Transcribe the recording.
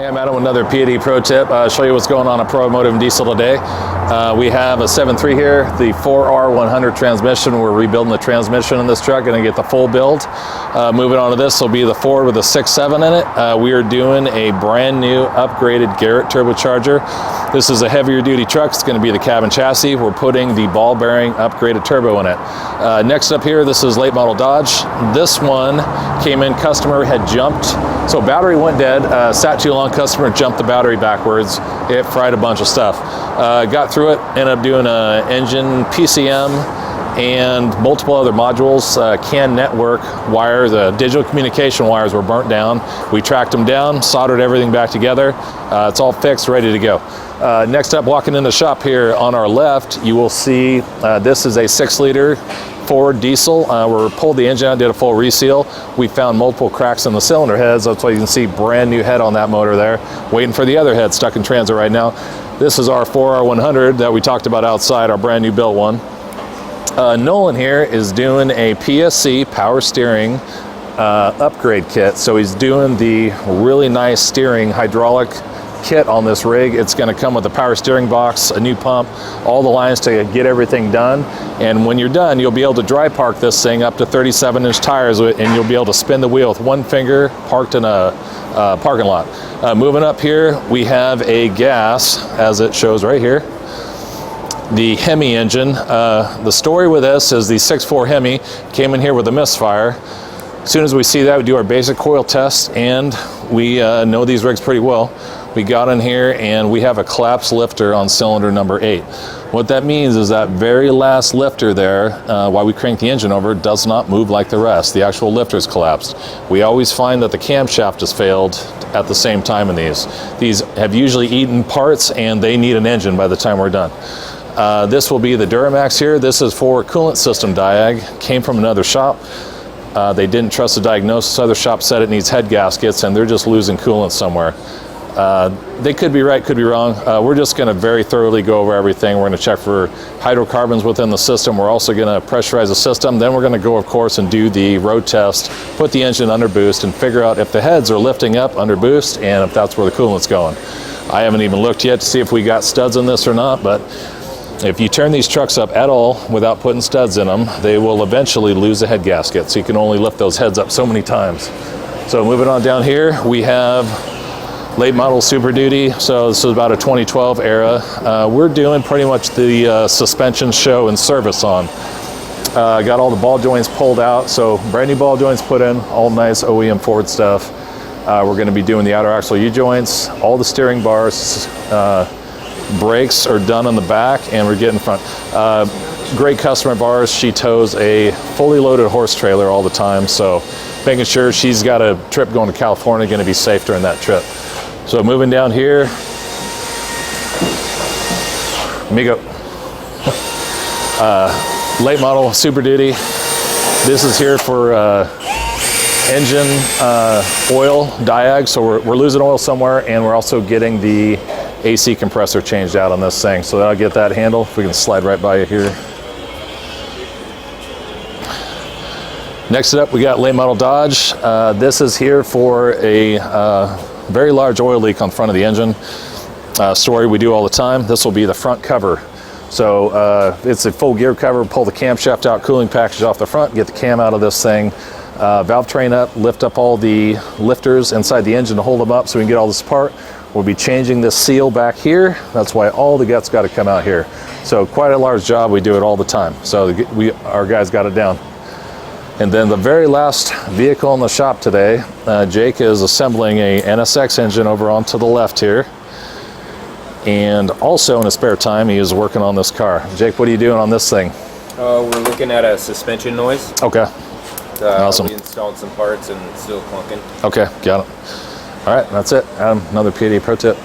Hey, I'm Adam with another P&D Pro Tip. Show you what's going on at Pro Automotive and Diesel today. We have a 7.3 here, the 4R100 transmission. We're rebuilding the transmission in this truck, going to get the full build. Moving on to this will be the Ford with a 6.7 in it. We are doing a brand new upgraded Garrett Turbo Charger. This is a heavier duty truck. It's going to be the cabin chassis. We're putting the ball bearing upgraded turbo in it. Next up here, this is late model Dodge. This one came in, customer had jumped. So battery went dead, sat too long, customer jumped the battery backwards. It fried a bunch of stuff. Got through it, ended up doing an engine PCM and multiple other modules. CAN network wire, the digital communication wires were burnt down. We tracked them down, soldered everything back together. It's all fixed, ready to go. Next up, walking in the shop here on our left, you will see this is a 6-liter Ford diesel. We pulled the engine out, did a full reseal. We found multiple cracks in the cylinder heads. That's why you can see brand new head on that motor there. Waiting for the other head, stuck in transit right now. This is our 4R100 that we talked about outside, our brand new built one. Nolan here is doing a PSC Power steering upgrade kit. So he's doing the really nice steering hydraulic kit on this rig. It's going to come with a power steering box, a new pump, all the lines to get everything done. And when you're done, you'll be able to dry park this thing up to 37-inch tires, and you'll be able to spin the wheel with one finger parked in a parking lot. Moving up here, we have a gas, as it shows right here, the Hemi engine. The story with this is the 6.4 Hemi came in here with a misfire. As soon as we see that, we do our basic coil test, and we know these rigs pretty well. We got in here and we have a collapsed lifter on cylinder number 8. What that means is that very last lifter there, while we crank the engine over, does not move like the rest. The actual lifter is collapsed. We always find that the camshaft has failed at the same time in these. These have usually eaten parts and they need an engine by the time we're done. This will be the Duramax here. This is for coolant system diag. Came from another shop. They didn't trust the diagnosis. Other shop said it needs head gaskets and they're just losing coolant somewhere. They could be right, could be wrong. We're just going to very thoroughly go over everything. We're going to check for hydrocarbons within the system. We're also going to pressurize the system. Then we're going to go, of course, and do the road test, put the engine under boost, and figure out if the heads are lifting up under boost and if that's where the coolant's going. I haven't even looked yet to see if we got studs in this or not, but if you turn these trucks up at all without putting studs in them, they will eventually lose a head gasket. So you can only lift those heads up so many times. So moving on down here, we have late model Superduty. So this is about a 2012 era. We're doing pretty much the suspension show and service on. Got all the ball joints pulled out. So brand new ball joints put in, all nice OEM Ford stuff. We're going to be doing the outer axle U-joints, all the steering bars. Brakes are done on the back and we're getting front. Great customer of ours. She tows a fully loaded horse trailer all the time. So making sure she's got a trip going to California, going to be safe during that trip. So moving down here, Amigo, late model Superduty. This is here for engine oil diag. So we're losing oil somewhere, and we're also getting the AC compressor changed out on this thing. So I'll get that handle. If we can slide right by you here. Next up, we got late model Dodge. This is here for a very large oil leak on the front of the engine. Story we do all the time. This will be the front cover. So it's a full gear cover. Pull the camshaft out, cooling package off the front, get the cam out of this thing. Valve train up, lift up all the lifters inside the engine to hold them up so we can get all this apart. We'll be changing this seal back here. That's why all the guts got to come out here. So quite a large job. We do it all the time. So our guys got it down. And then the very last vehicle in the shop today, Jake is assembling a NSX engine over onto the left here. And also in his spare time, he is working on this car. Jake, what are you doing on this thing? We're looking at a suspension noise. Okay. Awesome. We installed some parts and it's still clunking. Okay, got it. All right, that's it. Adam, another P&D Pro Tip.